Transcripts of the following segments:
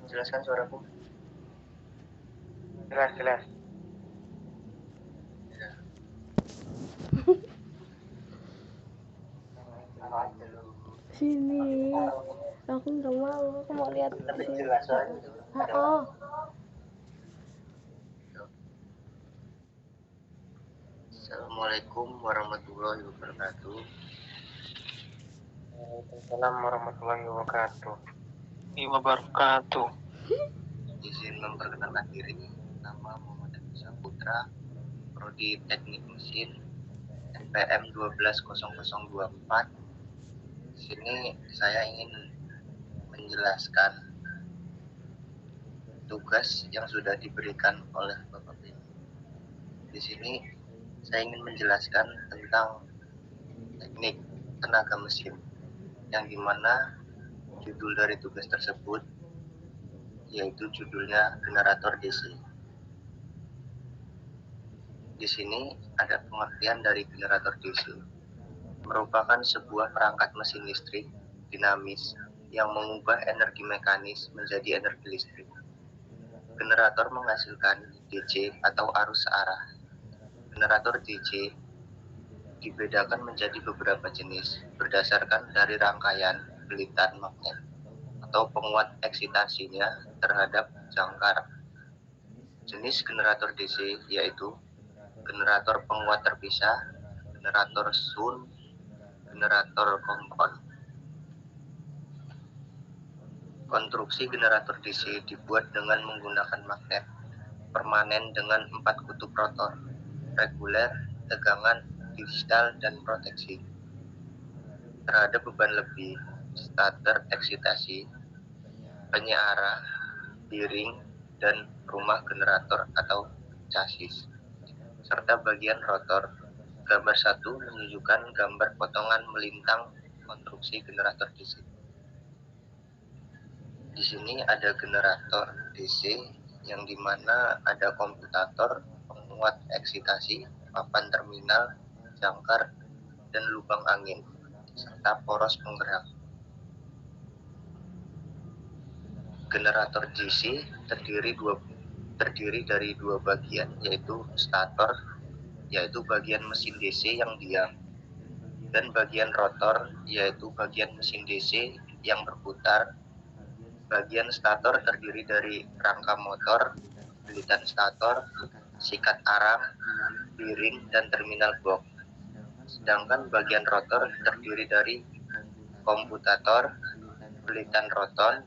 Jelaskan suaraku. Jelas. Ya. Sini, aku nggak mau, aku mau lihat Tapi sini. jelas suaranya. Oh. Assalamualaikum warahmatullahi wabarakatuh. Waalaikumsalam warahmatullahi wabarakatuh. Izin memperkenalkan diri, nama Muhammad Abdul Putra, Prodi Teknik Mesin, NPM 120024. Di sini saya ingin menjelaskan tugas yang sudah diberikan oleh Bapak Bin. Di sini saya ingin menjelaskan tentang teknik tenaga mesin, yang dimana judul dari tugas tersebut yaitu judulnya generator DC. Di sini ada pengertian dari generator DC. Merupakan sebuah perangkat mesin listrik dinamis yang mengubah energi mekanis menjadi energi listrik. Generator menghasilkan DC atau arus searah. Generator DC dibedakan menjadi beberapa jenis berdasarkan dari rangkaian gelitan magnet atau penguat eksitasinya terhadap jangkar. Jenis generator DC yaitu generator penguat terpisah, generator shunt, generator kompon. Konstruksi generator DC dibuat dengan menggunakan magnet permanen dengan 4 kutub rotor, reguler, tegangan, distal, dan proteksi. Terhadap beban lebih, starter eksitasi, penyearah, bearing, dan rumah generator atau chassis, serta bagian rotor. Gambar 1 menunjukkan gambar potongan melintang konstruksi generator DC. Di sini ada generator DC yang dimana ada komutator, penguat eksitasi, papan terminal, jangkar, dan lubang angin, serta poros penggerak. Generator DC terdiri dari dua bagian, yaitu stator, yaitu bagian mesin DC yang diam, dan bagian rotor, yaitu bagian mesin DC yang berputar. Bagian stator terdiri dari rangka motor, gelitan stator, sikat arang, bearing, dan terminal box. Sedangkan bagian rotor terdiri dari komutator, gelitan rotor,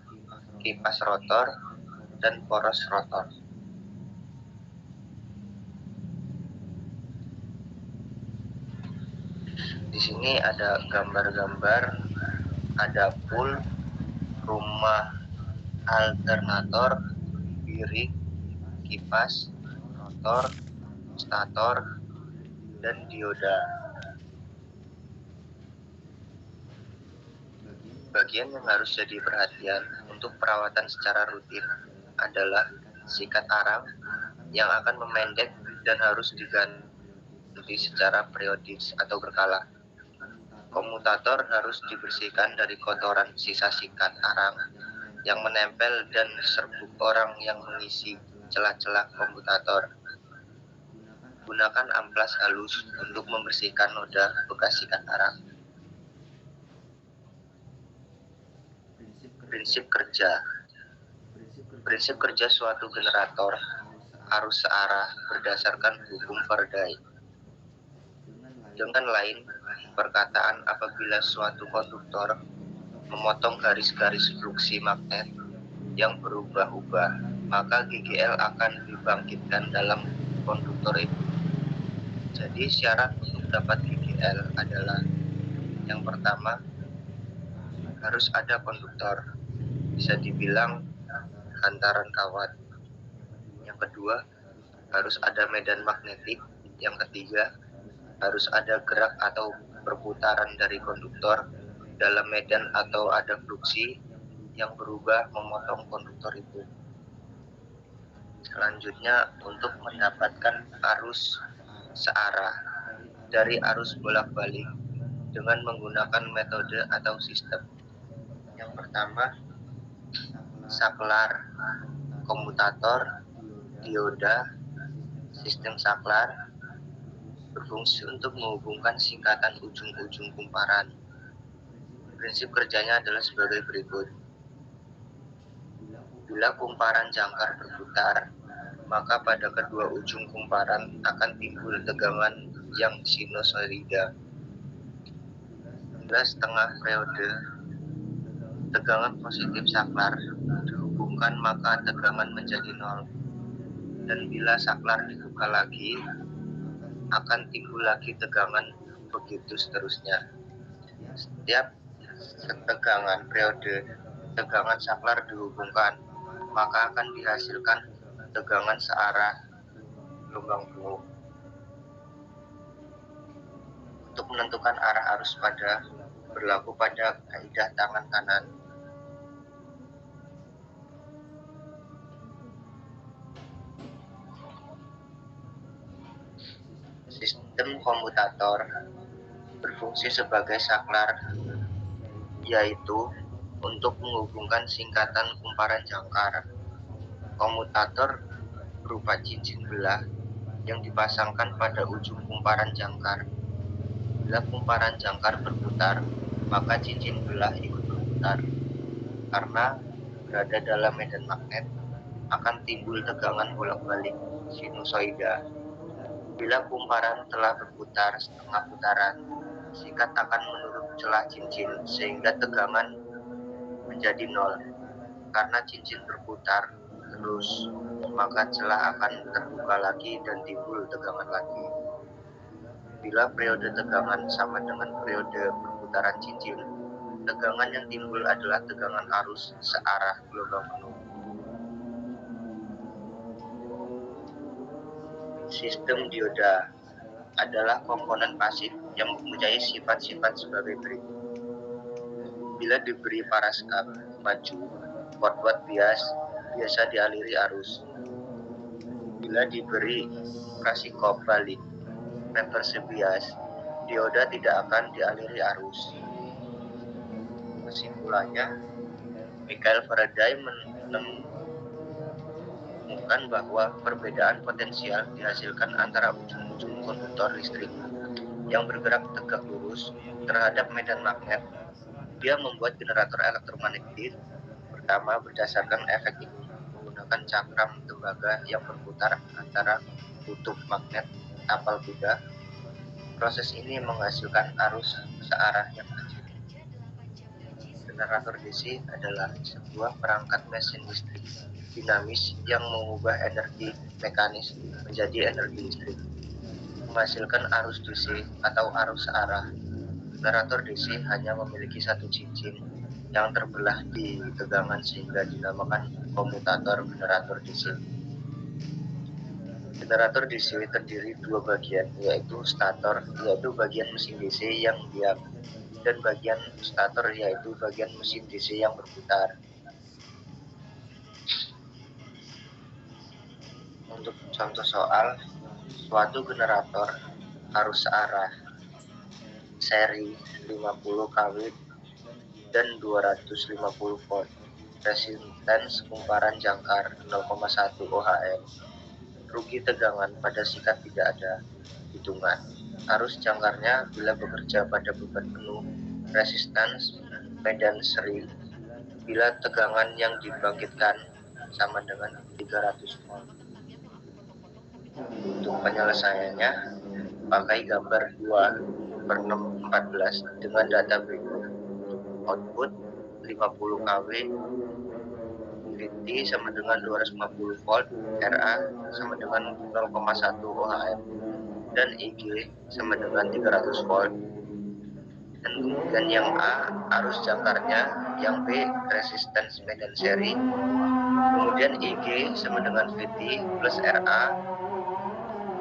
kipas rotor, dan poros rotor. Di sini ada gambar-gambar, ada pool, rumah alternator, bearing, kipas, rotor, stator, dan dioda. Bagian yang harus jadi perhatian untuk perawatan secara rutin adalah sikat arang yang akan memendek dan harus diganti secara periodik atau berkala. Komutator harus dibersihkan dari kotoran sisa sikat arang yang menempel dan serbuk orang yang mengisi celah-celah komutator. Gunakan amplas halus untuk membersihkan noda bekas sikat arang. Prinsip kerja suatu generator arus searah berdasarkan hukum Faraday. Dengan lain perkataan, apabila suatu konduktor memotong garis-garis fluksi magnet yang berubah-ubah, maka GGL akan dibangkitkan dalam konduktor itu. Jadi syarat untuk dapat GGL adalah yang pertama, harus ada konduktor, bisa dibilang hantaran kawat. Yang kedua, harus ada medan magnetik. Yang ketiga, harus ada gerak atau perputaran dari konduktor dalam medan atau ada fluksi yang berubah memotong konduktor itu. Selanjutnya, untuk mendapatkan arus searah dari arus bolak-balik dengan menggunakan metode atau sistem. Yang pertama, saklar, komutator, dioda, sistem saklar berfungsi untuk menghubungkan singkatan ujung-ujung kumparan. Prinsip kerjanya adalah sebagai berikut. Bila kumparan jangkar berputar, maka pada kedua ujung kumparan akan timbul tegangan yang sinusoida. Bila setengah periode tegangan positif saklar dihubungkan, maka tegangan menjadi nol. Dan bila saklar dibuka lagi, akan timbul lagi tegangan, begitu seterusnya. Setiap setegangan periode tegangan saklar dihubungkan, maka akan dihasilkan tegangan searah gelombang penuh. Untuk menentukan arah arus berlaku pada kaidah tangan kanan. Sistem komutator berfungsi sebagai saklar, yaitu untuk menghubungkan singkatan kumparan jangkar. Komutator berupa cincin belah yang dipasangkan pada ujung kumparan jangkar. Bila kumparan jangkar berputar, maka cincin belah ikut berputar. Karena berada dalam medan magnet, akan timbul tegangan bolak-balik sinusoida. Bila kumparan telah berputar setengah putaran, singkat akan menurut celah cincin sehingga tegangan menjadi nol. Karena cincin berputar terus, maka celah akan terbuka lagi dan timbul tegangan lagi. Bila periode tegangan sama dengan periode perputaran cincin, tegangan yang timbul adalah tegangan arus searah gelombang penuh. Sistem dioda adalah komponen pasif yang mempunyai sifat-sifat sebagai berikut. Bila diberi paraskap maju, watt-watt biasa dialiri arus. Bila diberi prasikop balik, reverse bias, dioda tidak akan dialiri arus. Kesimpulannya, Michael Faraday menemukan bahwa perbedaan potensial dihasilkan antara ujung-ujung konduktor listrik yang bergerak tegak lurus terhadap medan magnet. Dia membuat generator elektromagnetik pertama berdasarkan efek ini menggunakan cakram tembaga yang berputar antara kutub magnet tapal kuda. Proses ini menghasilkan arus searah yang kecil. Generator DC adalah sebuah perangkat mesin listrik dinamis yang mengubah energi mekanis menjadi energi listrik, menghasilkan arus DC atau arus searah. Generator DC hanya memiliki satu cincin yang terbelah di tegangan sehingga dinamakan komutator generator DC. Generator DC terdiri dua bagian, yaitu stator, yaitu bagian mesin DC yang diam, dan bagian stator, yaitu bagian mesin DC yang berputar. Untuk contoh soal, suatu generator arus searah seri 50 kW dan 250 volt, resistance kumparan jangkar 0,1 ohm. Rugi tegangan pada sikat tidak ada. Hitungan arus jangkarnya bila bekerja pada beban penuh, resistance medan seri, bila tegangan yang dibangkitkan sama dengan 300 volt. Untuk penyelesaiannya, pakai gambar 2/614 dengan data berikut. Output 50 kW, VT sama dengan 250 volt, RA sama dengan 0,1 ohm, dan IG sama dengan 300 volt. Dan kemudian yang A, arus jangkarnya, yang B, resistance medan seri, kemudian IG sama dengan VT plus RA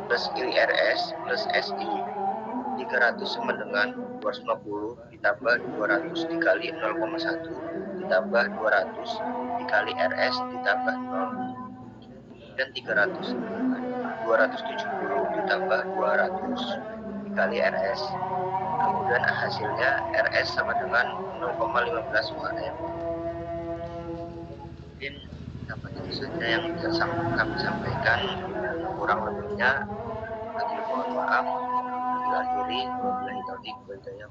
plus IRS plus SI. 300 sama dengan 250 ditambah 200 dikali 0,1 ditambah 200 dikali RS ditambah 0, dan 300 sama dengan 270 ditambah 200 dikali RS. Kemudian hasilnya RS sama dengan 0,15 ohm. mungkin dapat itu saja yang bisa kami sampaikan. Kurang lebihnya kami mohon maaf. Bila diri, wabillahi taufiq wal hidayah.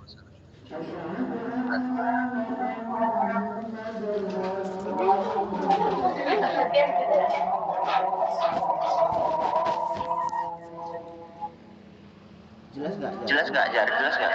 Jelas nggak? Jelas nggak, Jar? Jelas nggak?